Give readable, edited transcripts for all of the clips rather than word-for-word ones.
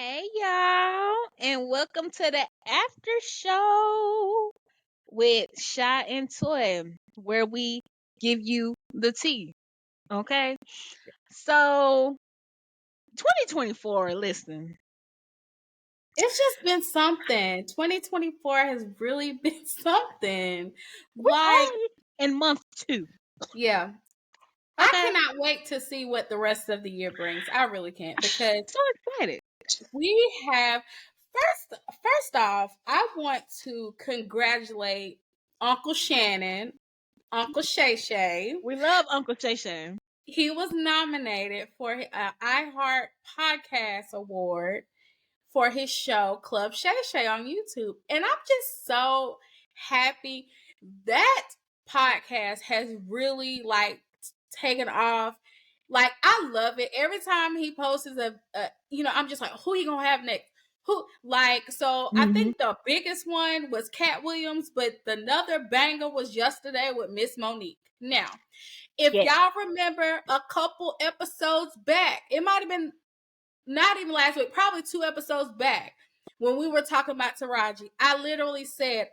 Hey y'all, and welcome to the after show with Shi and Toy, where we give you the tea. Okay, so 2024. Listen, It's just been something. 2024 has really been something. we're Like, only in month two. yeah, I Okay, cannot wait to see what the rest of the year brings. I really can't because so excited. we have first off, I want to congratulate Uncle Shannon, Uncle Shay Shay. We love Uncle Shay Shay. He was nominated for an iHeart Podcast Award for his show Club Shay Shay on YouTube. And I'm just so happy that podcast has really taken off. Like, I love it. Every time he posts I'm just like, who you gonna have next? I Mm-hmm. think the biggest one was Cat Williams, but another banger was yesterday with Miss Monique. Now, if Yes. y'all remember a couple episodes back, it might have been not even last week, probably 2 episodes back, when we were talking about Taraji, I literally said,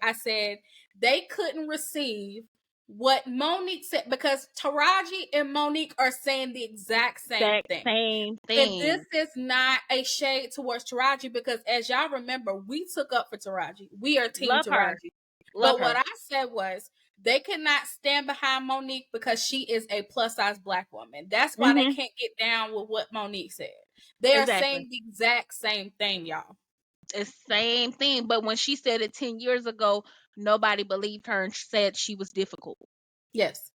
they couldn't receive what Monique said because Taraji and Monique are saying the exact same thing. Same And this thing. is not a shade towards Taraji because, as y'all remember, we took up for Taraji. We are Team Love her. Taraji. Love But her. what I said was they cannot stand behind Monique because she is a plus size Black woman. That's why they can't get down with what Monique said. They are Exactly. saying the exact same thing, y'all. It's same thing. But when she said it 10 years ago, nobody believed her and said she was difficult. Yes.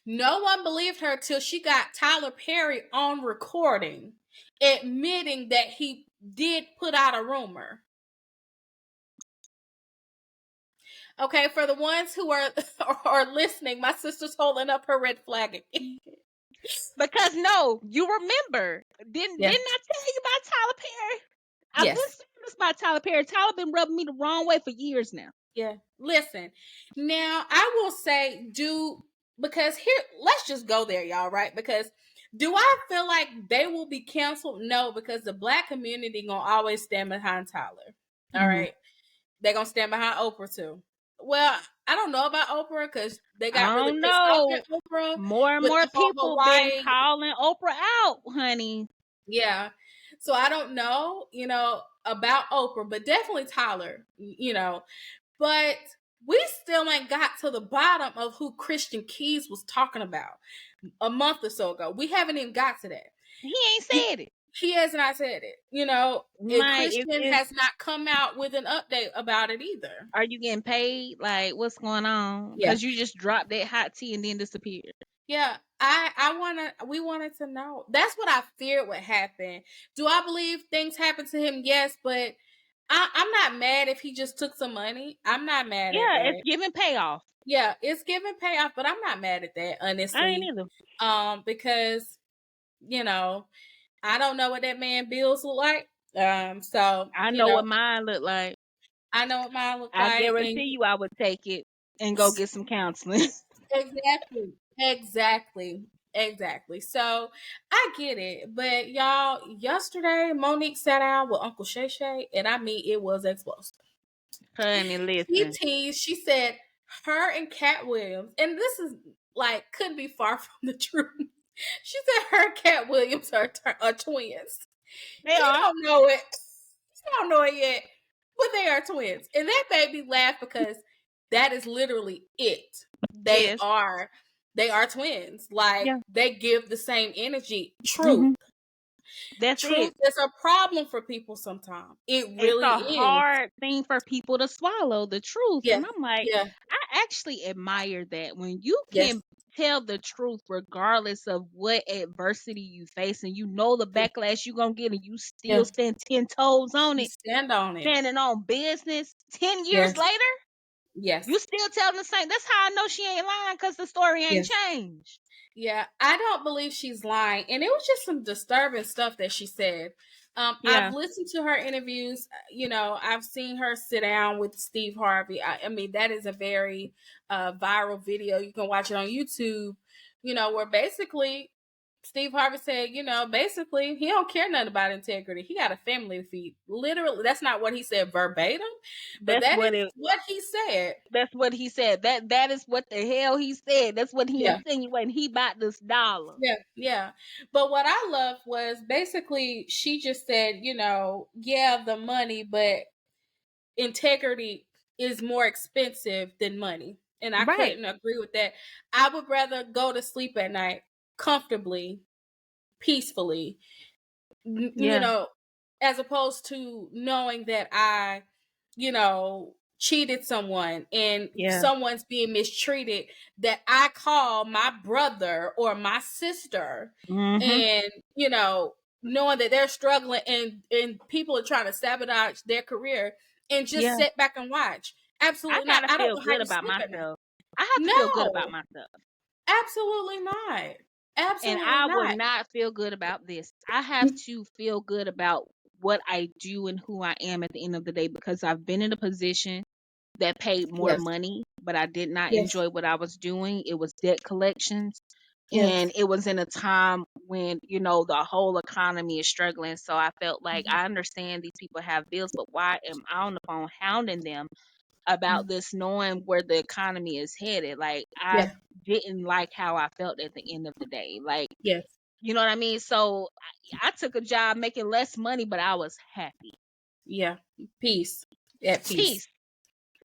No one believed her till she got Tyler Perry on recording admitting that he did put out a rumor. Okay, for the ones who are listening, my sister's holding up her red flag. Because no, you remember. Didn't Yes. I tell you about Tyler Perry? I've been Yes. saying this about Tyler Perry. Tyler been rubbing me the wrong way for years now. Yeah. Listen. Now, I will say because here, let's just go there, y'all, right? Because do I feel like they will be canceled? No, because the Black community gonna always stand behind Tyler. All right. They're gonna stand behind Oprah too. Well, I don't know about Oprah because they got I really don't pissed off know. at Oprah More and with more the whole people been Hawaii. calling Oprah out, honey. Yeah. So I don't know, about Oprah, but definitely Tyler, But we still ain't got to the bottom of who Christian Keys was talking about a month or so ago. We haven't even got to that. He ain't said it. He has not said it. And Like, Christian has not come out with an update about it either. are you getting paid? Like, what's going on? Yeah. Because you just dropped that hot tea and then disappeared. Yeah, we wanted to know. That's what I feared would happen. Do I believe things happen to him? Yes, but I'm not mad if he just took some money. I'm not mad at Yeah, that. it's giving payoff. Yeah, it's giving payoff, but I'm not mad at that, I ain't honestly. either. Because, I don't know what that man bills look like. So I know what mine look like. I know what mine look I like, and guarantee you I would take it and go get some counseling. Exactly. So I get it. But y'all, yesterday Monique sat down with Uncle Shay Shay, and I mean it was explosive. Honey, listen. She said her and Cat Williams, and this is couldn't be far from the truth. She said her and Cat Williams are twins. They You are. don't know it. You don't know it yet, but they are twins. And that made me laugh because that is literally it. They Yes. are twins. Yeah. They give the same energy. Truth. Mm-hmm. That's Truth it. is a problem for people sometimes. It It's really a is. hard thing for people to swallow the truth. Yeah. And I'm like, Yeah. I actually admire that when you Yes. can tell the truth regardless of what adversity you face and you know the backlash you're going to get and you still stand 10 toes on You it, stand on it. standing on business 10 years later, Yes. you still telling the same. That's how I know she ain't lying because the story ain't Yes. changed. Yeah, I don't believe she's lying. And it was just some disturbing stuff that she said. Yeah. I've listened to her interviews. I've seen her sit down with Steve Harvey. I mean, that is a very viral video. You can watch it on YouTube, where basically Steve Harvey said, basically he don't care nothing about integrity. He got a family to feed. Literally, that's not what he said verbatim, but That's that what is it. what he said. That's what he said. That is what the hell he said. That's what he Yeah. insinuated. He bought this dollar. Yeah, yeah. But what I loved was basically she just said, yeah, the money, but integrity is more expensive than money. And I Right. couldn't agree with that. I would rather go to sleep at night comfortably, peacefully, Yeah. as opposed to knowing that I, cheated someone and Yeah. someone's being mistreated, that I call my brother or my sister, Mhm. and, knowing that they're struggling and people are trying to sabotage their career and just Yeah. sit back and watch. I Absolutely not. gotta I don't feel know how good you about sleep at night. myself. I have to feel good about No, myself. absolutely not. And Absolutely I will not. not feel good about this. I have to feel good about what I do and who I am at the end of the day, because I've been in a position that paid more Yes. money, but I did not Yes. enjoy what I was doing. It was debt collections. And Yes. it was in a time when, the whole economy is struggling. So I felt like Mhm. I understand these people have bills, but why am I on the phone hounding them about Mhm. this, knowing where the economy is headed? Like, I Yeah. didn't like how I felt at the end of the day. Like, Yes. you know what I mean? So I took a job making less money, but I was happy. Yeah. Peace. At peace. Peace.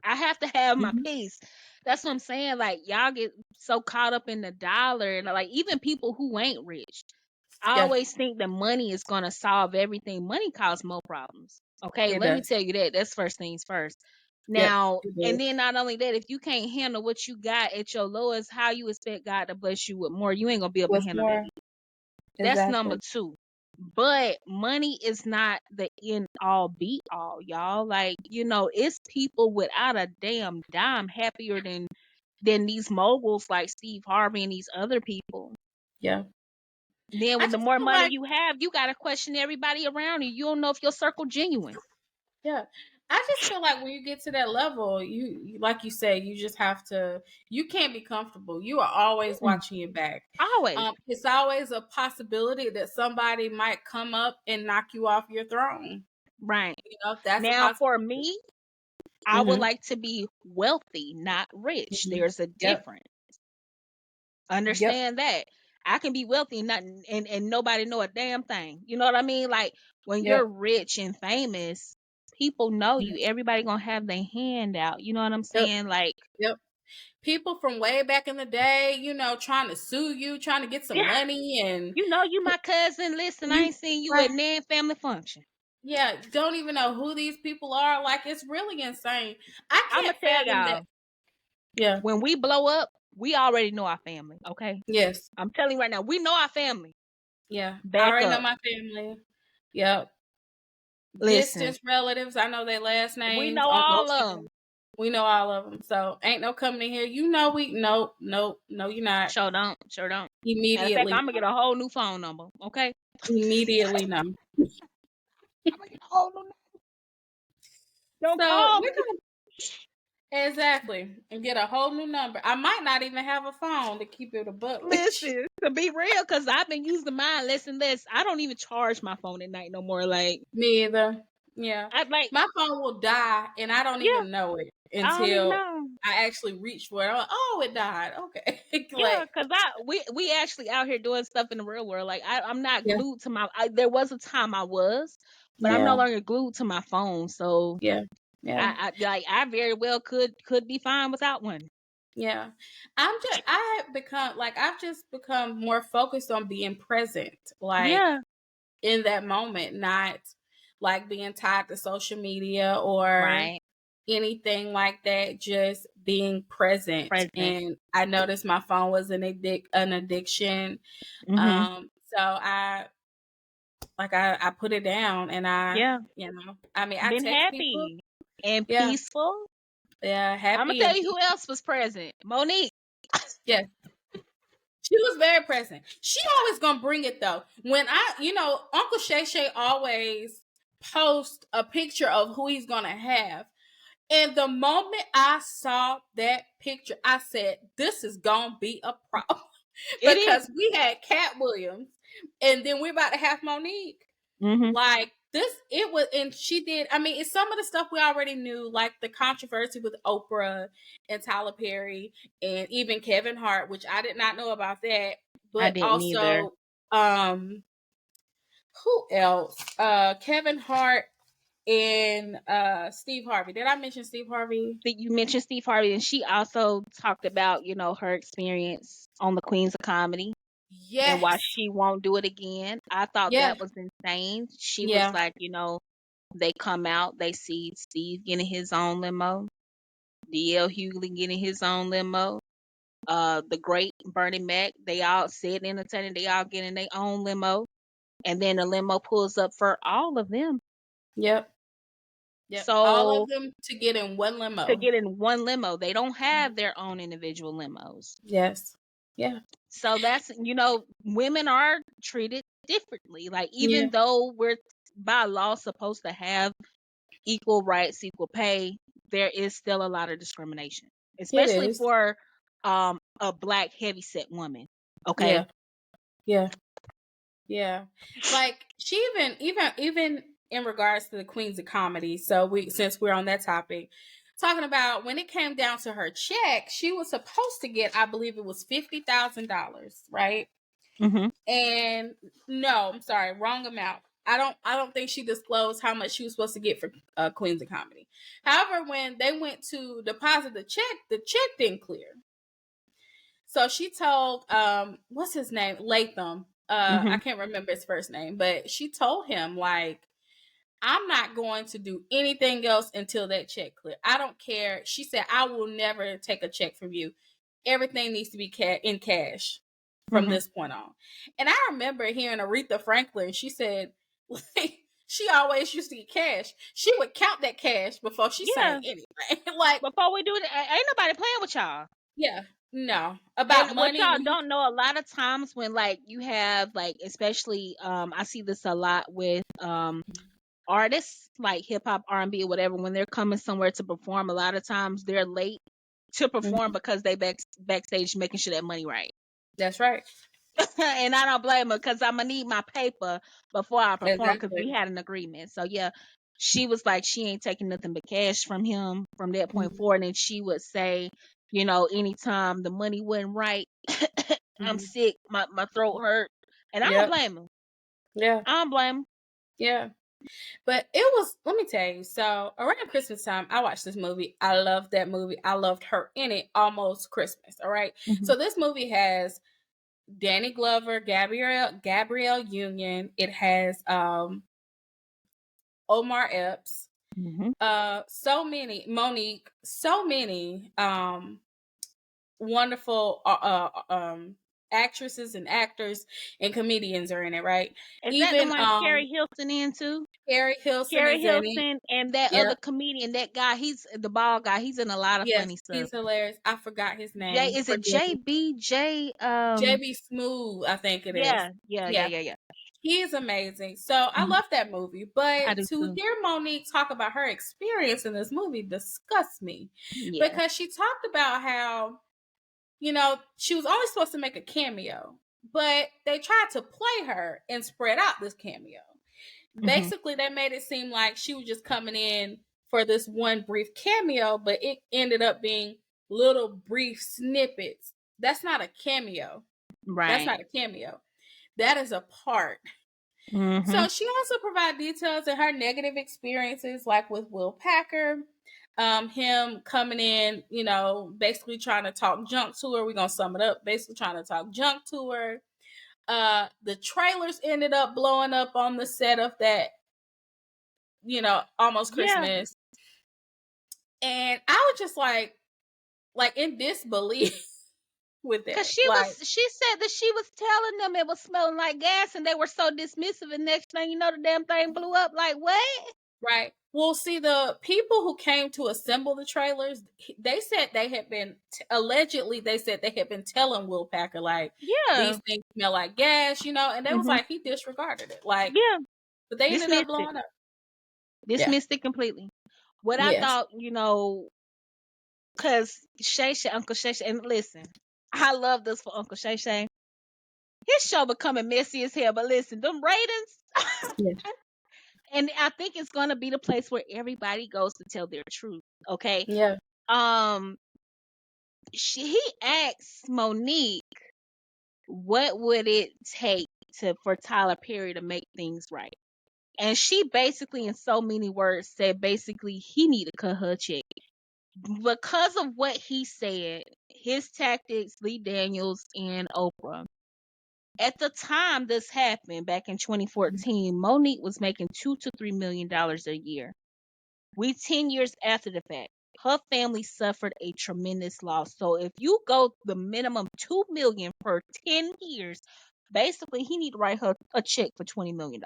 I have to have my Mhm. peace. That's what I'm saying. Like, y'all get so caught up in the dollar, and like even people who ain't rich, I Yeah. always think that money is gonna solve everything. Money causes more problems. Okay, It let me does. tell you that. That's first things first. Yep. Now, It and does. then not only that, if you can't handle what you got at your lowest, how you expect God to bless you with more? You ain't gonna be able to What's handle that. more? That's number Exactly. two. But money is not the end all be all, y'all. Like, it's people without a damn dime happier than these moguls like Steve Harvey and these other people. Yeah. Then I with the just more feel money like, you have, you gotta question everybody around you. You don't know if your circle genuine. yeah. I just feel like when you get to that level, like you say, you just have to. You can't be comfortable. You are always Mm, watching your back. always. It's always a possibility that somebody might come up and knock you off your throne. Right. That's a Now for possibility. me, I would Mm-hmm. like to be wealthy, not rich. Mm-hmm. There's a Yep. difference. Yep. Understand that. I can be wealthy and not and nobody know a damn thing. You know what I mean? Like, when you're Yep. rich and famous, people know Mhm. you. Everybody gonna have their hand out. You know what I'm Yep. saying? Like, Yep. People from way back in the day, trying to sue you, trying to get some yeah, money, and you my cousin. Listen, I you, ain't seen you right? at nan family function. Yeah, don't even know who these people are. Like, it's really insane. I I'ma can't tell fathom that. y'all, Yeah. when we blow up, we already know our family. Okay, Yes. I'm telling you right now, we know our family. Yeah. I Back already know up. my family. Yep. Listen, Distance relatives. I know their last we names know on all most of of them. them. We know all of them. So ain't no coming in here. Nope, nope, no, you're not. Sure don't. Sure don't. Matter of fact, Immediately I'm gonna get a whole new phone number. Okay. Immediately no. I'm gonna get a whole new. Don't So call we're me. gonna exactly and get a whole new number. I might not even have a phone to keep it a buck with you. Listen, to be real, because I've been using mine less and less. I don't even charge my phone at night no more. Like, Me either. Yeah. I like, My phone will die and I don't yeah, even know it I don't even until know. I actually reach for it. I'm like, oh, it died. Okay. Yeah, Like, because we actually out here doing stuff in the real world. Like, I'm not yeah, glued to my. There was a time I was, but I'm no yeah, longer glued to my phone. So yeah, yeah. I very well could be fine without one. Yeah. I've just become more focused on being present, like Yeah, in that moment, not like being tied to social media or right. anything like that, just being present. Present. And I noticed my phone was an addiction. Mhm. So I put it down and Yeah. I mean I Been text people. happy and Yeah. peaceful. Yeah, I'm gonna happy tell and you who else was present. Monique. yeah. She was very present. She always gonna bring it though. When Uncle Shay Shay always post a picture of who he's gonna have. And the moment I saw that picture, I said, "This is gonna be a problem." It is. because we had Cat Williams, and then we're about to have Monique. Mm-hmm. Like this, it was, and she did. I mean, it's some of the stuff we already knew, like the controversy with Oprah and Tyler Perry, and even Kevin Hart, which I did not know about that. I But didn't either. also, who else? Kevin Hart and Steve Harvey. Did I mention Steve Harvey? That you mentioned Steve Harvey, and she also talked about, her experience on the Queens of Comedy and why Yes. she won't do it again. I thought Yeah. that was insane. She was Yeah. like, they come out, they see Steve getting his own limo, DL Hughley getting his own limo, the great Bernie Mac, they all said entertaining, they all getting their own limo, and then the limo pulls up for all of them. Yep. Yep. All So of them to get in one to limo. get in one limo, they don't have their own individual limos. Yes. Yeah. So that's, women are treated differently. Like, Yeah. even though we're by law supposed to have equal rights, equal pay, there is still a lot of discrimination, It especially is. for a black heavyset woman. Okay. Yeah. Yeah. Yeah. Like she even in regards to the Queens of Comedy, so since we're on that topic, talking about when it came down to her check, she was supposed to get, I believe it was $50,000, right? Mm-hmm. And no, I'm sorry, wrong amount. I don't think she disclosed how much she was supposed to get for Queens of Comedy. However, when they went to deposit the check didn't clear. So she told what's his name? Latham. Mm-hmm. I can't remember his first name, but she told him, like, I'm not going to do anything else until that check clear. I don't care. She said, I will never take a check from you. Everything needs to be in cash from Mm-hmm. this point on. And I remember hearing Aretha Franklin. She said, like, she always used to get cash. She would count that cash before she sang Yeah. anything. Like, Before we do it, ain't nobody playing with y'all. yeah, no. And About what money, y'all when you, don't know, a lot of times when, like, you have, like, especially I see this a lot with artists like hip hop, R&B, or whatever, when they're coming somewhere to perform, a lot of times they're late to perform Mhm. because they backstage making sure that money right. That's right. And I don't blame her, because I'm gonna need my paper before I perform, because we Exactly. had an agreement. So yeah, she was like, she ain't taking nothing but cash from him from that point Mhm. forward. And she would say, anytime the money wasn't right, I'm Mhm. sick, my throat hurt, and I don't Yep. blame him. Yeah. I don't blame him. Yeah. But it was, let me tell you, so around Christmas time, I watched this movie. I loved that movie. I loved her in it, Almost Christmas. All right. Hmm. So this movie has Danny Glover, Gabrielle Union. It has Omar Epps, Hmm. so many, Monique, so many wonderful actresses and actors and comedians are in it, right? Is that the Even one Carrie Hilson in too? Carrie Hilson Carrie is in it. Hilson and that other Yep. comedian, that guy, he's the bald guy. He's in a lot of Yes, funny stuff. he's hilarious. I forgot his J name. is it Forgive me. JBJ? JB Smooth, I think it is. Yeah, yeah, yeah, Yeah, yeah, yeah. he is amazing. So I Mhm. love that movie. I But do to too. hear Monique talk about her experience in this movie disgusts me, Yeah. because she talked about how, she was only supposed to make a cameo, but they tried to play her and spread out this cameo. Hmm. Basically, they made it seem like she was just coming in for this one brief cameo, but it ended up being little brief snippets. That's not a cameo. That's Right. not a cameo. That is a part. Hmm. So she also provided details of her negative experiences, like with Will Packer, him coming in, basically trying to talk junk to her. We're gonna sum it up. Basically trying to talk junk to her. The trailers ended up blowing up on the set of that, Almost Yeah. Christmas. And I was just like in disbelief with Cause that. she Like, she said that she was telling them it was smelling like gas, and they were so dismissive. And next thing you know, the damn thing blew up. Like, what? right. Well, see, the people who came to assemble the trailers, they said they had been, allegedly, they said they had been telling Will Packer, like, Yeah. these things smell like gas, and they was Hmm. like, he disregarded it. Like, Yeah. but they ended up Dismissed it. blowing up. Yeah. Dismissed it completely. What I Yes. thought, cause Shay Shay, Uncle Shay Shay, and listen, I love this for Uncle Shay Shay. his show becoming messy as hell. But listen, them ratings, Yeah. and I think it's gonna be the place where everybody goes to tell their truth. Okay. Yeah. Um, he asked Monique, what would it take for Tyler Perry to make things right? And she basically, in so many words, said basically he need to cut her check because of what he said. His tactics, Lee Daniels and Oprah. At the time this happened back in 2014, Monique was making $2 to $3 million a year. We 10 years after the fact, her family suffered a tremendous loss. So if you go the minimum 2 million per 10 years, basically he need to write her a check for $20 million.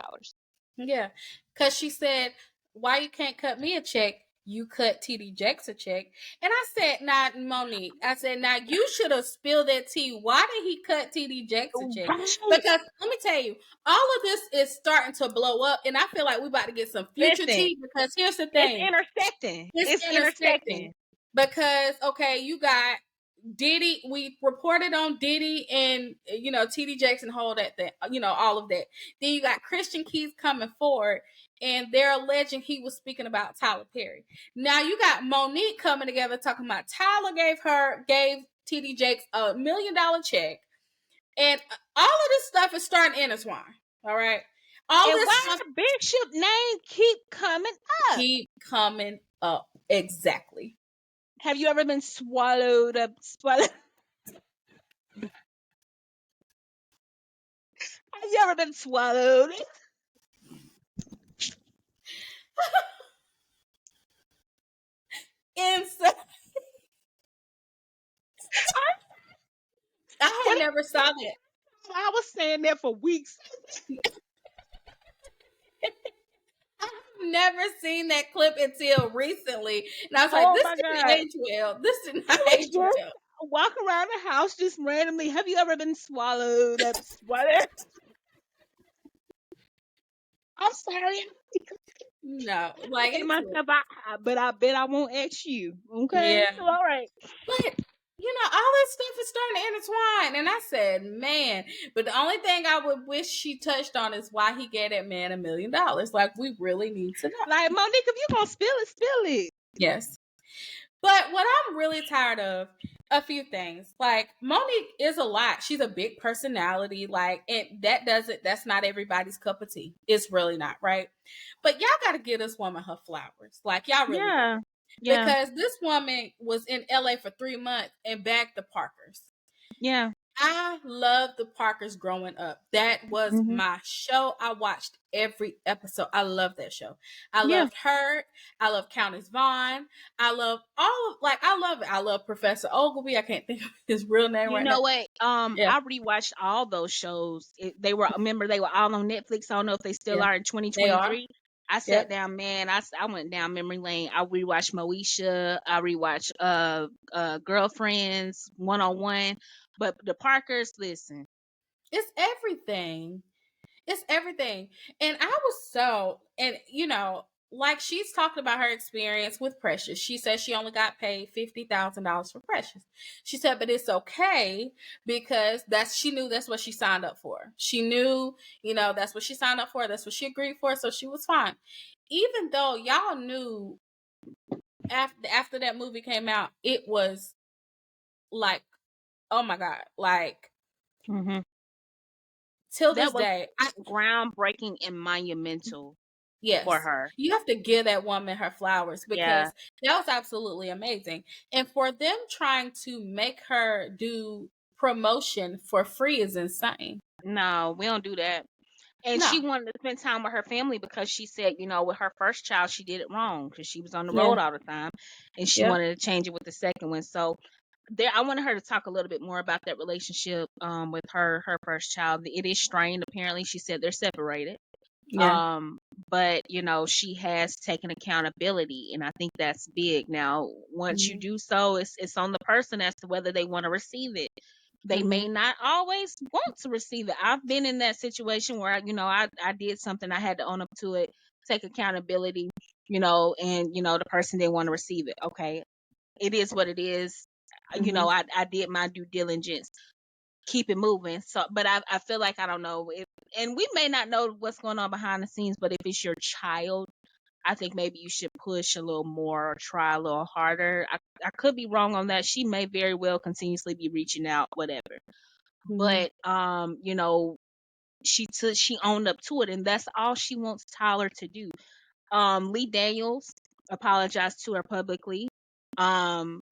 Yeah, because she said, "Why you can't cut me a check? You cut TD Jakes a check." And I said, "Now, Monique, I said, now you should have spilled that tea. Why did he cut TD Jakes a check? Right. Because let me tell you, all of this is starting to blow up, and I feel like we about to get some future Listen, tea. Because here's the it's thing: intersecting. it's It's intersecting. intersecting. Because okay, you got Diddy, we reported on Diddy and TD Jakes and hold that thing, all of that. Then you got Christian Keith coming forward and they're alleging he was speaking about Tyler Perry. Now you got Monique coming together talking about Tyler gave TD Jakes $1 million check, and all of this stuff is starting to intertwine. All right, all And this why stuff her Bishop name keep coming up? keep coming up. Exactly. Have you ever been swallowed up? Swallowed? Have you ever been swallowed? And so I When had never saw that. I was saying that for weeks. I've never seen that clip until recently. And I was like, Oh this my didn't god! age well. This did I not was age just well. walking around the house just randomly. Have you ever been swallowed up? Swallowed? I'm sorry. No, like Hey it's myself, but I bet I won't ask you. Okay, yeah. so all right. But all this stuff is starting to intertwine. And I said, man, but the only thing I would wish she touched on is why he gave that man $1 million. Like, we really need to know. Like Monique, if you gonna spill it, spill it. Yes. But what I'm really tired of, a few things. Like, Monique is a lot. She's a big personality. Like, and that's not everybody's cup of tea. It's really not, right? But y'all gotta give this woman her flowers. Like, y'all really do. Yeah, yeah, Because this woman was in LA for 3 months and bagged the Parkers. yeah. I loved the Parkers growing up. That was Hmm. my show. I watched every episode. I love that show. I Yeah. loved her. I love Countess Vaughn. I love I love it. I love Professor Ogilvy. I can't think of his real name You right now. know what? Yeah, I rewatched all those shows. They were, remember, they were all on Netflix. I don't know if they still yeah, are in they are. 2023. I sat Yep. down, man. I went down memory lane. I rewatched Moesha. I rewatched Girlfriends 101. But the Parkers, listen. It's everything. It's everything. And I was like she's talking about her experience with Precious. She said she only got paid $50,000 for Precious. She said, but it's okay because she knew that's what she signed up for. She knew, that's what she signed up for. That's what she agreed for. So she was fine. Even though y'all knew after that movie came out, it was like, oh my God, like Hmm. till That this was day, groundbreaking and monumental for yes. her. You have to give that woman her flowers Yeah. because that was absolutely amazing. And for them trying to make her do promotion for free is insane. No, we don't do that. And she No. wanted to spend time with her family because she said, with her first child, she did it wrong because she was on the Yeah. road all the time, and she Yep. wanted to change it with the second one. So there, I wanted her to talk a little bit more about that relationship with her first child. It is strained. Apparently, she said they're separated. Yeah. Um, but she has taken accountability, and I think that's big. Now, once you Hmm. do so, it's on the person as to whether they want to receive it. They Hmm. may not always want to receive it. I've been in that situation where I did something, I had to own up to it, take accountability, and the person didn't want to receive it. Okay, it is what it is. Hmm. I did my due diligence. keep it moving. So, but I feel like I don't know if, and we may not know what's going on behind the scenes, but if it's your child, I think maybe you should push a little more or try a little harder. I could be wrong on that. She may very well continuously be reaching out, whatever. Mhm. But she owned up to it, and that's all she wants Tyler to do. Lee Daniels apologized to her publicly.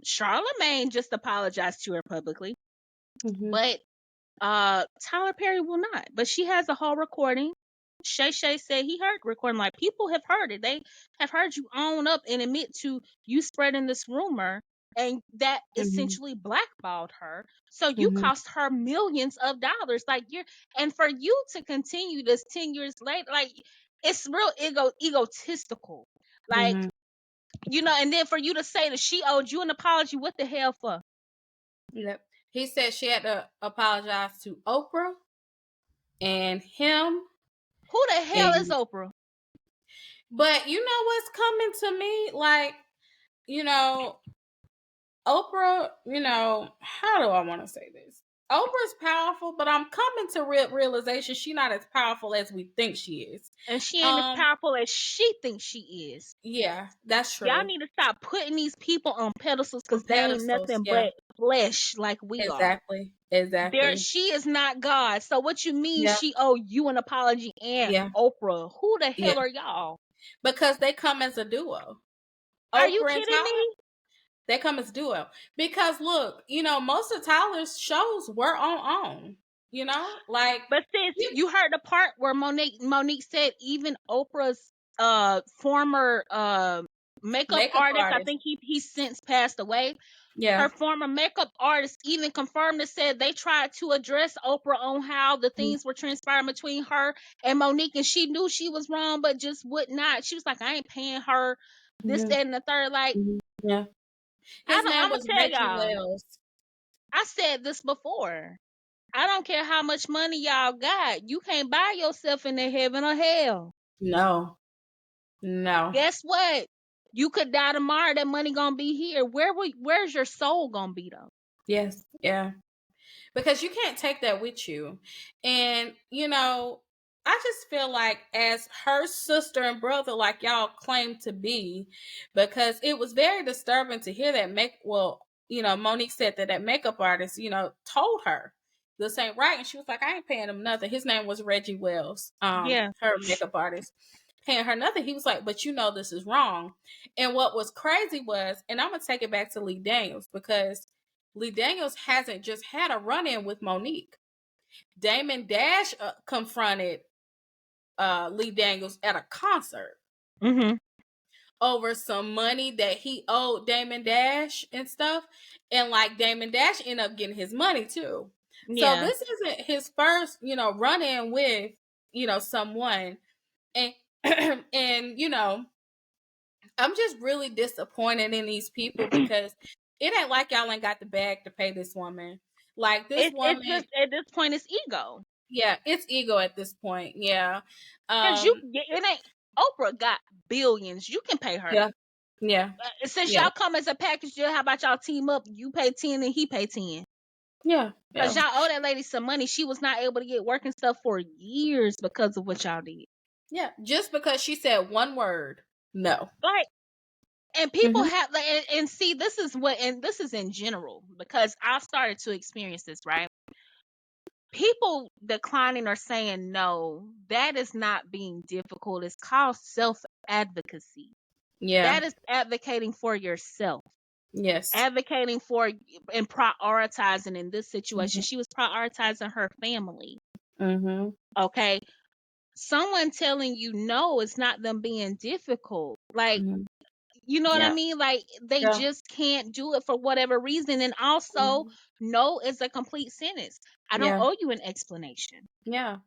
Charlemagne just apologized to her publicly, Mhm. but Tyler Perry will not. But she has a whole recording. Shay Shay said he heard the recording. Like, people have heard it. They have heard you own up and admit to you spreading this rumor, and that Mhm. essentially blackballed her. So you Mhm. cost her millions of dollars. Like, and for you to continue this 10 years later, like, it's real egotistical. Like, Mhm. and then for you to say that she owed you an apology, what the hell for? Yep. He said she had to apologize to Oprah and him. Who the hell is And Oprah? but you know what's coming to me? Like, you know, Oprah, how do I want to say this? Oprah's powerful, but I'm coming to realization she's not as powerful as we think she is. And she ain't as Um, powerful as she thinks she is. yeah, that's Y'all true. need to stop putting these people on pedestals On because they ain't pedestals, nothing yeah, but flesh like we are. exactly, exactly. She is not God. So what you mean Yeah, she owe you an apology and yeah, Oprah? Who the yeah. hell are y'all? Because they come as a duo. Are you Oprah and kidding Tyler, me? they come as duo. Because look, most of Tyler's shows were on OWN. Like, But sis, yeah, you heard the part where Monique said even Oprah's former makeup makeup artist, I artist. think he's since passed away. Yeah. Her former makeup artist even confirmed and said they tried to address Oprah on how the Mm-hmm. things were transpiring between her and Monique, and she knew she was wrong, but just would not. She was like, I ain't paying her this, Mm-hmm. that, and the third. Like, Yeah. His name I'm gonna was tell Reggie y'all, Wells. I said this before. I don't care how much money y'all got. You can't buy yourself into heaven or hell. No. No. Guess what? You could die tomorrow. That money gonna be here. Where's your soul gonna be though? Yes. Yeah. Because you can't take that with you. And, I just feel like as her sister and brother, like y'all claim to be, because it was very disturbing to hear that Monique said that makeup artist, told her this ain't right. And she was like, I ain't paying him nothing. His name was Reggie Wells, Yeah. her makeup artist, paying her nothing. He was like, but this is wrong. And what was crazy was, and I'm going to take it back to Lee Daniels, because Lee Daniels hasn't just had a run-in with Monique. Damon Dash confronted Lee Daniels at a concert Mm-hmm. over some money that he owed Damon Dash and stuff. And like Damon Dash ended up getting his money too. So Yeah. this isn't his first, run-in with, someone. And and I'm just really disappointed in these people because it ain't like y'all ain't got the bag to pay this woman. Like this It's woman, just at this point it's ego. yeah, it's ego at this point. Yeah. Cause it ain't Oprah got billions. You can pay her. Yeah. Yeah. Since Yeah. y'all come as a package deal, how about y'all team up? You pay 10 and he pay 10. Yeah. Cause Yeah. y'all owe that lady some money. She was not able to get work and stuff for years because of what y'all did. Yeah. Just because she said one word. No. Like, and people Mm-hmm. have like, and see, this is this is in general because I've started to experience this, right? People declining or saying no, that is not being difficult. It's called self advocacy. Yeah. That is advocating for yourself, Yes. advocating for and prioritizing in this situation. Mm-hmm. She was prioritizing her family. Mm-hmm. Okay. Someone telling you no is not them being difficult. Like, Mm-hmm. you know what I Yeah. mean? Like, they Yeah. just can't do it for whatever reason. And also, Mm-hmm. no is a complete sentence. I don't Yeah. owe you an explanation. Yeah.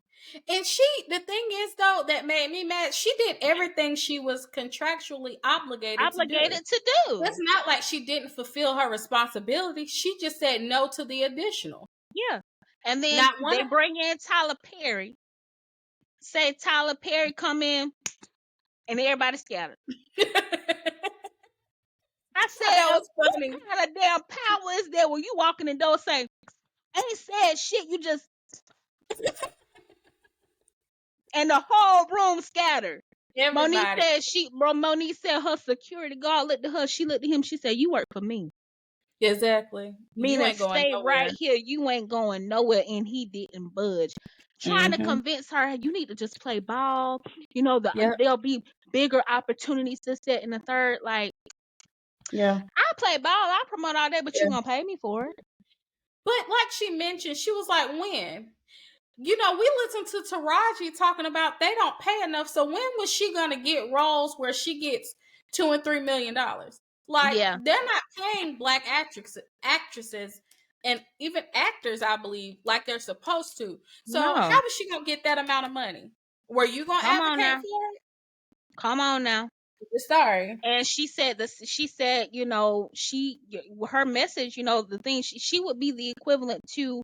And the thing is though, that made me mad. She did everything she was contractually obligated to do. Obligated to It's do. not like she didn't fulfill her responsibility. She just said no to the additional. Yeah. And then Not one. they bring in Tyler Perry, say Tyler Perry come in, and everybody scattered. I That said, was what funny. kind of damn power is there when you walk in the door saying, Ain't said shit. You just and the whole room scattered. Everybody. Monique said her security guard looked at her. She looked at him. She said, "You work for me." Exactly. You Meaning ain't going stay right nowhere. here. You ain't going nowhere. And he didn't budge. Trying to Mm-hmm. convince her, you need to just play ball. Yep. There'll be bigger opportunities to set in the third. Like, Yeah. I play ball, I promote all day, but you Yeah. gonna pay me for it. But like she mentioned, she was like, when? We listen to Taraji talking about they don't pay enough. So when was she gonna get roles where she gets $2 and $3 million? Like, Yeah. they're not paying black actresses and even actors, I believe, like they're supposed to. So No. how is she gonna get that amount of money? Were you gonna Come on advocate now. for Come on now. it? Sorry. And she said this. She said, her message, the thing she would be the equivalent to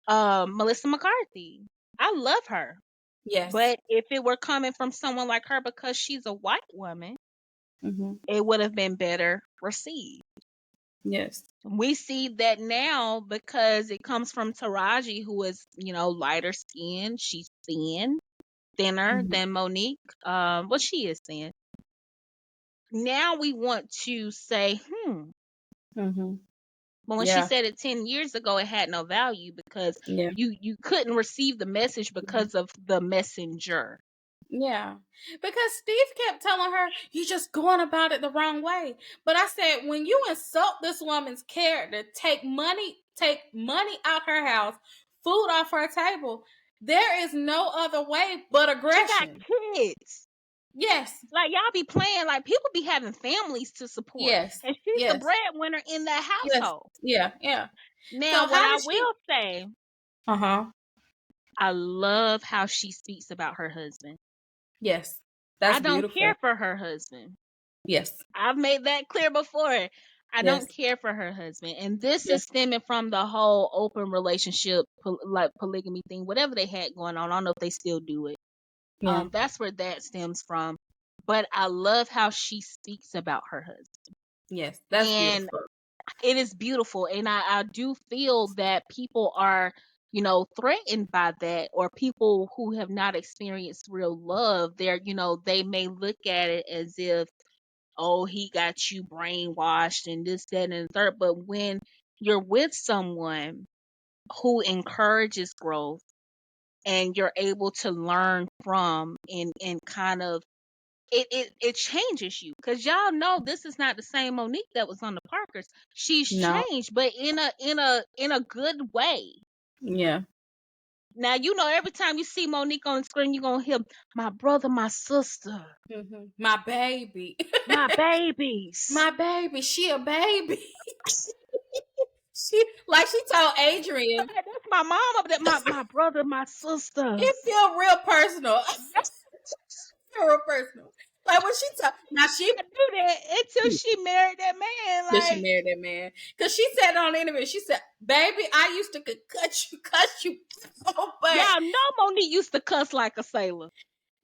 Melissa McCarthy. I love her. Yes. But if it were coming from someone like her, because she's a white woman, Mm-hmm. it would have been better received. Yes. We see that now because it comes from Taraji, who is, lighter skinned. She's thinner Mm-hmm. than Monique. Well, she is thin. Now we want to say, Mm-hmm. but when she Yeah. said it 10 years ago, it had no value because Yeah. you couldn't receive the message because of the messenger. Yeah. Because Steve kept telling her, you just going about it the wrong way. But I said, when you insult this woman's character, take money out her house, food off her table, there is no other way but She got aggression. kids. Yes. Like, y'all be playing, like, people be having families to support. Yes. And she's the Yes. breadwinner in that Yes. household. Yeah. Yeah. Now, So what how I does she? will say, Uh-huh. I love how she speaks about her husband. Yes. I That's don't care beautiful. for her husband. Yes. I've made that clear before. I Yes. don't care for her husband. And this Yes. is stemming from the whole open relationship, like polygamy thing, whatever they had going on. I don't know if they still do it. Yeah. That's where that stems from. But I love how she speaks about her husband. Yes. That's And beautiful. it is beautiful. And I do feel that people are, threatened by that, or people who have not experienced real love. They may look at it as if, oh, he got you brainwashed and this, that, and the third. But when you're with someone who encourages growth and you're able to learn from and kind of it changes you, because y'all know this is not the same Monique that was on the Parkers. She's No. changed, but in a good way. Yeah. Now, every time you see Monique on the screen, you're gonna hear my brother, my sister, Mm-hmm. My baby. my babies. My baby. She a baby. She told Adrian, That's my mama. That my brother, my it sisters. feel real personal. Real personal. Like when she talk now I knew that until she married that man. till she Like, married that man. Cause she said on the interview, she said, baby, I used to cut you so bad. y'all know Monique used to cuss like a sailor.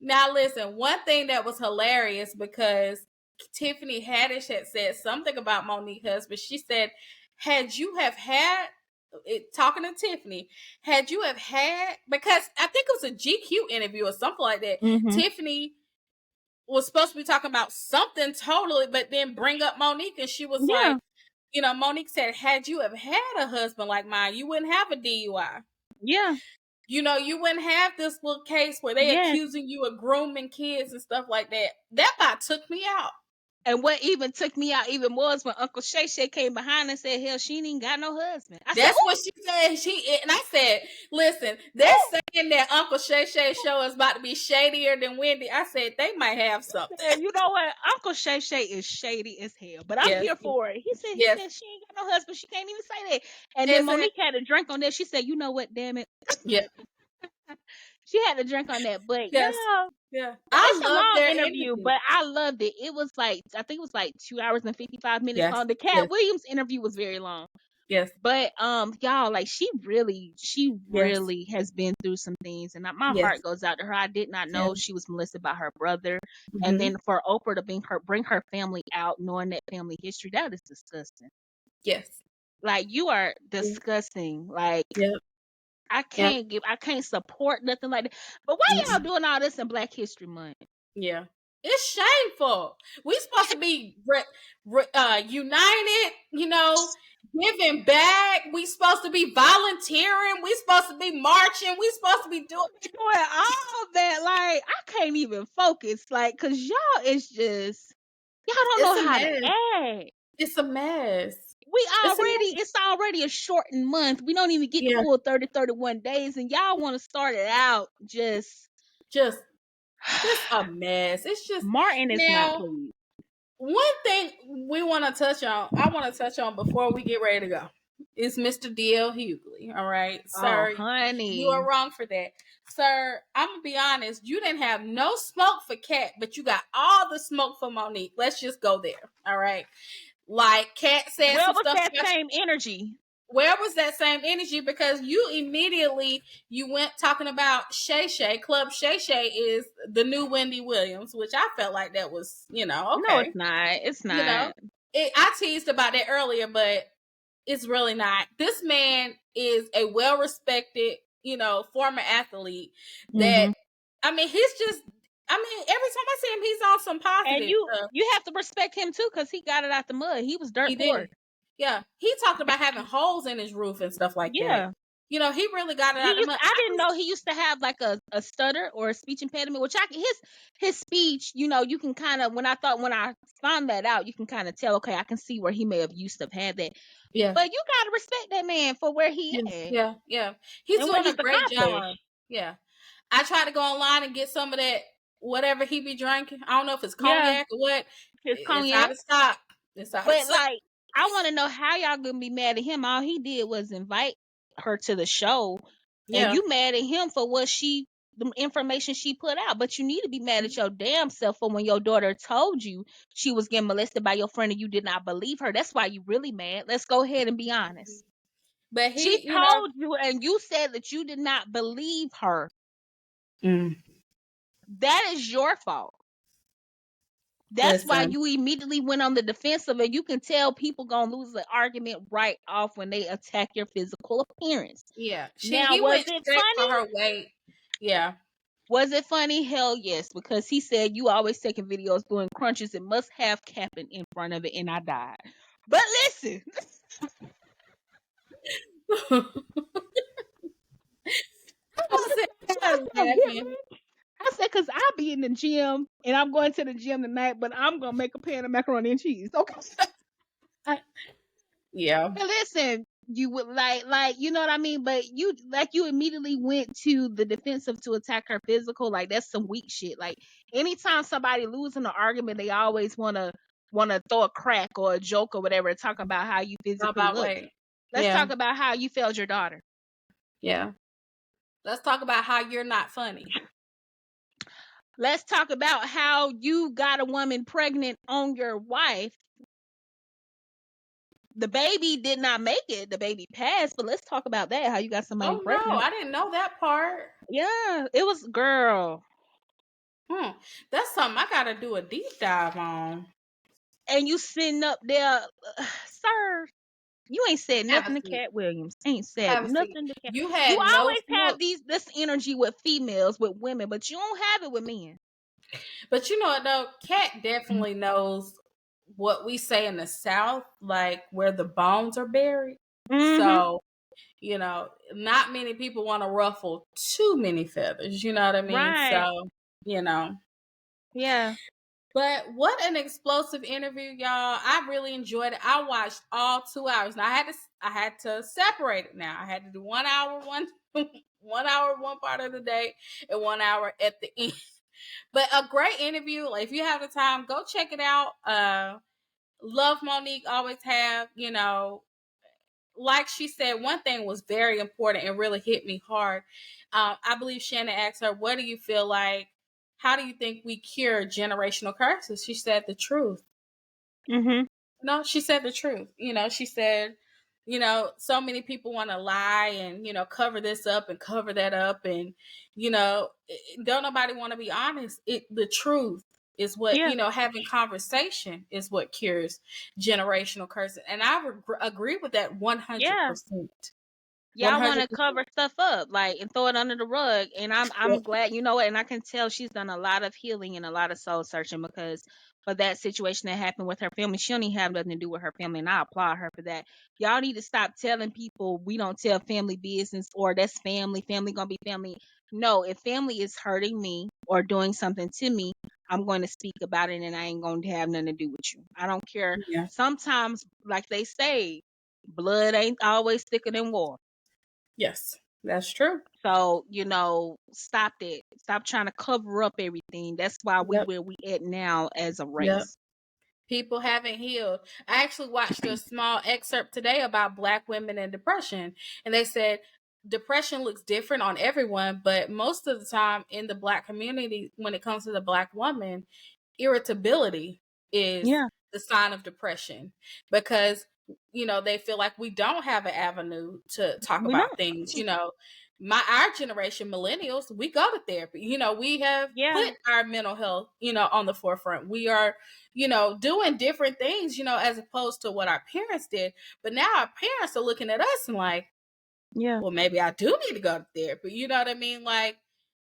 Now listen, one thing that was hilarious because Tiffany Haddish had said something about Monique's husband. She said, had you have had talking to Tiffany, had you have had, because I think it was a GQ interview or something like that. Mm-hmm. Tiffany was supposed to be talking about something totally, but then bring up Monique, and she was Yeah, like, Monique said, had you have had a husband like mine, you wouldn't have a DUI. yeah, You wouldn't have this little case where they yes. accusing you of grooming kids and stuff like that. That part took me out. And what even took me out even more is when Uncle Shay Shay came behind and said, "Hell, she ain't even got no husband." I said, That's what she said. And I said, listen, they're "Oh, saying that Uncle Shay Shay show is about to be shadier than Wendy. I said they might have something. and you know what? Uncle Shay Shay is shady as hell, but I'm Yes, here for it." He yes, said she ain't got no husband. She can't even say that. And then exactly. Monique had a drink on that. She said, "You know what? Damn it." Yeah, She had to drink on that. But yes, yeah, yeah. I it's a love long their interview, interview. but I loved it. It was like, I think it was like 2 hours and 55 minutes Yes, long. The Cat yes, Williams interview was very long. yes, But y'all, like, she yes, really has been through some things, and my yes, heart goes out to her. I did not yes. know she was molested by her brother, and Mm-hmm. then for Oprah to bring her family out, knowing that family history, that is disgusting. Yes. Like, you are disgusting. Like, Yep. I Yep. can't support nothing like that. But why y'all Mm-mm. doing all this in Black History Month? Yeah. It's shameful. We supposed to be united, giving back. We supposed to be volunteering. We supposed to be marching. We supposed to be doing. Doing all that, like, I can't even focus, like, cause y'all is just y'all don't It's know a how to mess. act. It's a mess. We It's a already mess. it's already a shortened month. We don't even get the Yeah. full 30, 31 days, and y'all want to start it out just Just just a mess. It's just Martin is not now pleased. one thing I want to touch on before we get ready to go is Mr. D.L. Hughley. All right, Oh, sir, you honey. are wrong for that. Sir, I'm going to be honest. You didn't have no smoke for Kat, but you got all the smoke for Monique. Let's just go there. All right. Like Kat said Where some was stuff that about same energy? where was that same energy? Because you went talking about Shay Shay. Club Shay Shay is the new Wendy Williams, which I felt like that was, No, it's okay. not. It's You know, not. I teased about that earlier, but it's really not. This man is a well respected, former athlete that, Hmm. I mean, he's just, I mean, every time I see him, he's on some And positive you stuff. you have to respect him too, cause he got it out the mud. He was dirt He did. poor. Yeah. He talked about having holes in his roof and stuff like that. Yeah. He really got it He out of the used mud. I didn't know he used to have like a stutter or a speech impediment, which his speech, you can kind of when I found that out, you can kind of tell, okay, I can see where he may have used to have had that. Yeah. But you gotta respect that man for where he Yeah. at Yeah. Yeah. He's and what doing he's a great accomplished. job. Yeah. I tried to go online and get some of that whatever he be drinking. I don't know if it's Yeah, cognac or what. his It's out cognac. of stock. It's out of But stock. like, I want to know how y'all gonna be mad at him. All he did was invite her to the show, and Yeah. you mad at him for the information she put out. But you need to be mad at your damn self for when your daughter told you she was getting molested by your friend and you did not believe her. That's why you really mad. Let's go ahead and be honest. But She he, told you, and you said that you did not believe her. mm, That is your fault. That's why listen, you immediately went on the defensive, and you can tell people gonna lose the argument right off when they attack your physical appearance. yeah, Now, he was went it straight for funny? her weight. Yeah. Was it funny? Hell yes, because he said you always taking videos doing crunches. It must have capping in front of it, and I died. But listen, I I was sitting said, there laughing. I said, because I'll be in the gym, and I'm going to the gym tonight, but I'm gonna make a pan of macaroni and cheese. Okay. Yeah. But listen, you would like you know what I mean. But you immediately went to the defensive to attack her physical. Like that's some weak shit. Like anytime somebody losing an argument, they always wanna throw a crack or a joke or whatever, and talk about how you How physically about look. weight? Let's Yeah. talk about how you failed your daughter. Yeah. Let's talk about how you're not funny. Let's talk about how you got a woman pregnant on your wife. The baby did not make it. The baby passed, but let's talk about that. How you got somebody Oh no, pregnant. I didn't know that part. Yeah, it was girl. That's something I gotta do a deep dive on. And you sitting up there, sir. You ain't said Have a nothing to seat. Cat Williams. Ain't said Have a seat. nothing to Cat. You You had no always have smoke. this energy with females, with women, but you don't have it with men. But you know what though? Kat definitely knows what we say in the South, like where the bones are buried. Mm-hmm. So, not many people want to ruffle too many feathers, you know what I mean? Right. So, you know. Yeah. But what an explosive interview, y'all. I really enjoyed it. I watched all 2 hours. Now I had to separate it now. I had to do 1 hour one 1 hour one part of the day and 1 hour at the end. But a great interview. Like if you have the time, go check it out. Love Monique, always have, like she said, one thing was very important and really hit me hard. I believe Shannon asked her, what do you feel like? How do you think we cure generational curses? She said the truth. Mm-hmm. No, she said the truth. She said, so many people want to lie and, cover this up and cover that up. And, don't nobody want to be honest. The truth. is what, Yeah. having conversation is what cures generational curses. And I agree with that 100%. Yeah. Y'all want to 100%. cover stuff up, like, and throw it under the rug. And I'm Yep. glad, you know what, and I can tell she's done a lot of healing and a lot of soul searching, because for that situation that happened with her family, she don't even have nothing to do with her family, and I applaud her for that. Y'all need to stop telling people we don't tell family business, or that's family gonna be family. No, if family is hurting me or doing something to me, I'm going to speak about it, and I ain't going to have nothing to do with you. I don't care. Yeah. Sometimes, like they say, blood ain't always thicker than water. Yes, that's true. So, stop that. Stop trying to cover up everything. That's why we Yep. where we at now as a Yep. race. People haven't healed. I actually watched a small excerpt today about Black women and depression, and they said depression looks different on everyone, but most of the time in the Black community, when it comes to the Black woman, irritability is Yeah. the sign of depression, because they feel like we don't have an avenue to talk We about don't. things. Our generation, millennials, we go to therapy. We have Yeah. put our mental health on the forefront. We are doing different things, as opposed to what our parents did. But now our parents are looking at us and like, Yeah. well, maybe I do need to go to therapy. You know what I mean? Like,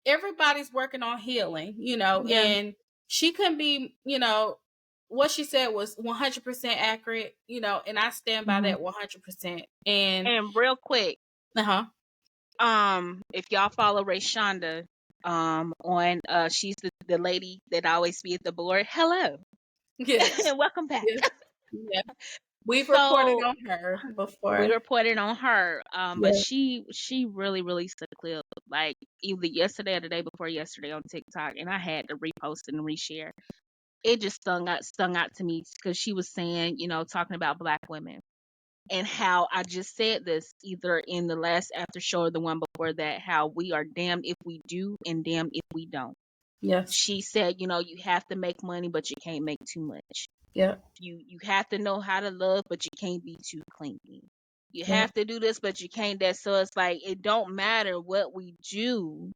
everybody's working on healing, Yeah. and she couldn't be, what she said was 100% accurate, and I stand by Hmm. that 100%. And, And real quick, uh-huh. if y'all follow Rayshonda, on she's the lady that always be at the board. Hello. Yes. And welcome back. Yes. Yeah. We've reported So on her we before. reported on her, but Yeah. she really released a clip, like either yesterday or the day before yesterday, on TikTok, and I had to repost and reshare. It just stung out to me, because she was saying, talking about Black women, and how I just said this either in the last after show or the one before that, how we are damned if we do and damned if we don't. Yes. She said, you have to make money, but you can't make too much. Yeah. You have to know how to love, but you can't be too clingy. You Yeah. have to do this, but you can't that. So it's like, it don't matter what we do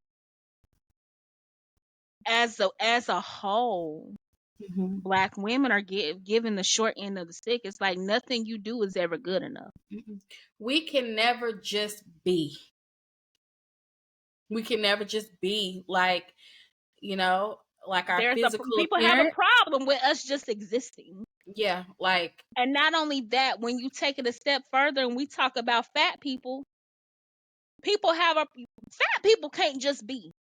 as a whole. Mm-hmm. Black women are given the short end of the stick. It's like nothing you do is ever good enough. Mm-hmm. We can never just be. We can never just be like, like our physical People have a appearance. problem with us just existing. Yeah, like, And not only that, when you take it a step further and we talk about fat people, fat people can't just be.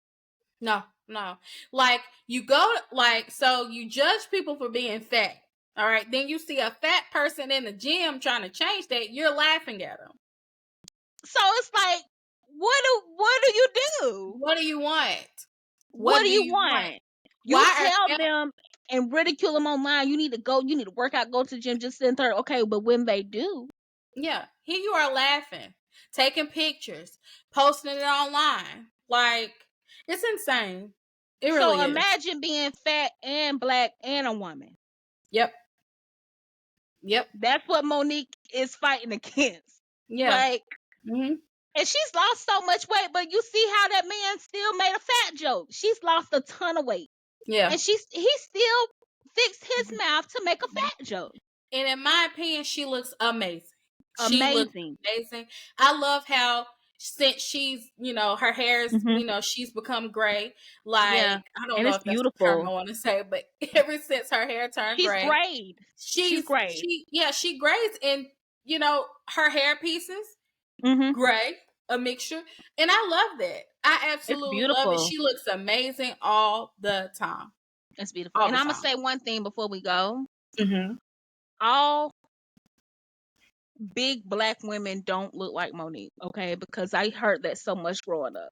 no, no. Like, you go, like, so you judge people for being fat. All right. Then you see a fat person in the gym trying to change that, you're laughing at them. So it's like, what do you do? What do you want? What What do do you you want? want? You Why tell are fat? them and ridicule them online. You need to go. You need to work out. Go to the gym. Just sit there. Okay, but when they do, Yeah, here you are laughing, taking pictures, posting it online. Like, it's insane. It so really is. imagine being fat and Black and a woman. Yep. Yep. That's what Monique is fighting against. Yeah. Like, Mm-hmm. and she's lost so much weight, but you see how that man still made a fat joke. She's lost a ton of weight, Yeah. and he still fixed his mouth to make a fat joke. And in my opinion, she looks amazing. She looks Amazing. amazing. I love how, since she's, her hair's, Hmm. she's become gray. Yeah, Like, I don't and know it's if that's the term beautiful. I want to say, but ever since her hair turned She's gray, grayed. She's grayed. she grays, and her hair pieces Hmm. gray, a mixture. And I love that. I It's absolutely love it. beautiful. She looks amazing all the time. It's beautiful. All And the I'm gonna time. say one thing before we go. Mm-hmm. All big Black women don't look like Monique, okay? Because I heard that so much growing up.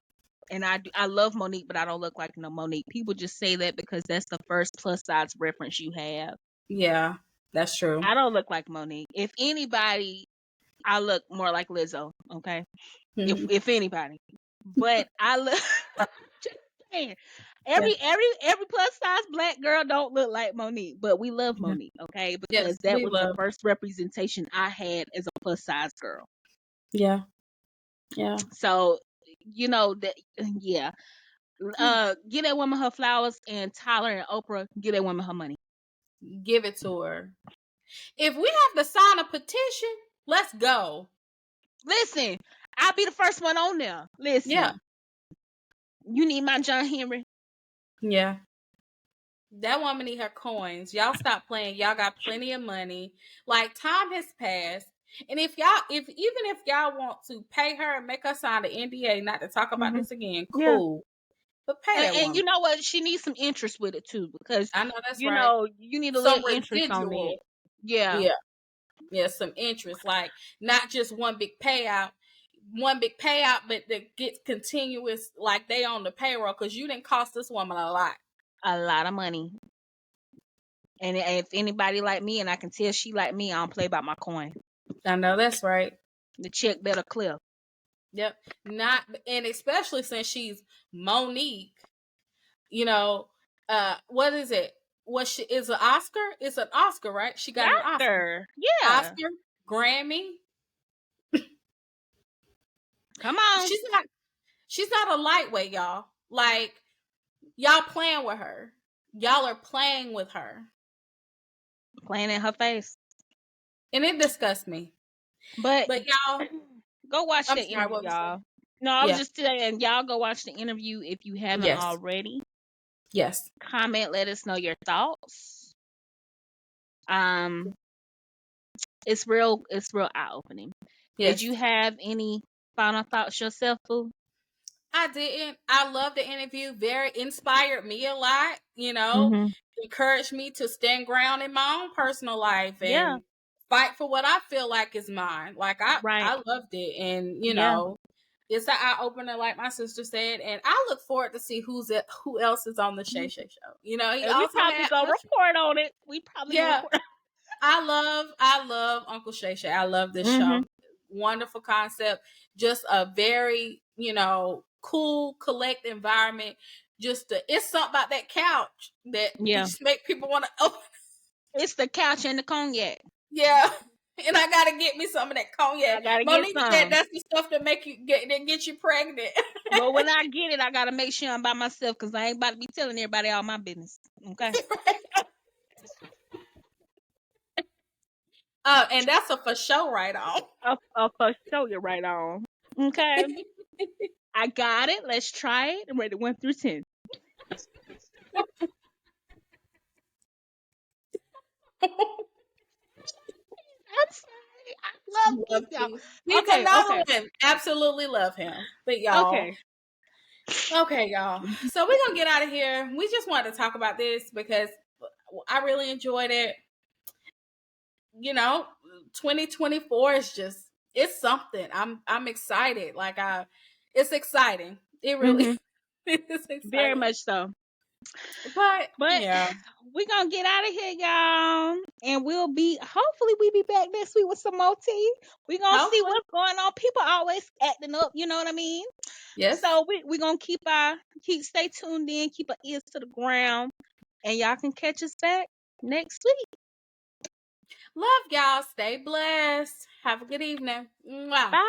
And I love Monique, but I don't look like no Monique. People just say that because that's the first plus size reference you have. Yeah, that's true. I don't look like Monique. If anybody, I look more like Lizzo, okay? Mm-hmm. If anybody. But I look just saying. Yeah. Every plus size Black girl don't look like Monique, but we love Yeah. Monique, okay? Because Yes, that we was the love. first representation I had as a plus size girl. Yeah. Yeah. So, that, yeah. Get that woman her flowers, and Tyler and Oprah, get that woman her money. Give it to her. If we have to sign a petition, let's go. Listen, I'll be the first one on there. Listen, Yeah. you need my John Henry. Yeah. That woman need her coins. Y'all stop playing. Y'all got plenty of money. Like, time has passed. And if y'all want to pay her and make her sign the NDA not to talk about this again, Yeah. cool. But pay that And woman. you know what? She needs some interest with it too, because I know that's you right. know you need a Some little interest on residual. it. Yeah. Yeah, some interest. Like, not just one big payout, but that gets continuous, like they on the payroll, because you didn't cost this woman a lot. A lot of money. And if anybody like me, and I can tell she like me, I don't play about my coin. I know that's right. The check better clear. Yep. And especially since she's Monique, you know, what is it? Is an Oscar? It's an Oscar, right? She got an Oscar. Yeah. Oscar, Grammy. Come on. She's not a lightweight, y'all. Like, y'all playing with her. Y'all are playing with her. Playing in her face. And it disgusts me. But y'all, go watch I'm the sorry, interview, what was y'all. that? No, I was just saying, y'all go watch the interview if you haven't already. Yes. Comment, let us know your thoughts. It's real eye opening. Yes. Did you have any final thoughts yourself, Boo? I didn't. I love the interview. Very inspired me a lot, encouraged me to stand ground in my own personal life and fight for what I feel like is mine. Like, I loved it. And, it's an eye opener, like my sister said. And I look forward to see who else is on the Shay Shay show. He and also we probably gonna report on it. We probably report. I love Uncle Shay Shay. I love this show. Wonderful concept. Just a very, cool, collect environment. It's something about that couch that just make people want to open. It's the couch and the cognac. Yeah. And I gotta get me some of that cognac. Monique said that's the stuff that get you pregnant. But when I get it, I gotta make sure I'm by myself, because I ain't about to be telling everybody all my business. Okay. And that's a for sure right on. A for sure you're right on. Okay. I got it. Let's try it. I'm ready 1 through 10. I'm sorry. I love y'all. He's another one. Absolutely love him. But y'all. Okay, y'all. So we're gonna get out of here. We just wanted to talk about this because I really enjoyed it. 2024 is it's something. I'm excited. Like, it's exciting. It really is exciting. Very much so. But yeah, we're gonna get out of here, y'all, and hopefully we'll be back next week with some more tea. We're gonna see what's going on. People always acting up, you know what I mean? Yes. So we're gonna stay tuned in, keep our ears to the ground, and y'all can catch us back next week. Love y'all. Stay blessed. Have a good evening. Mwah. Bye.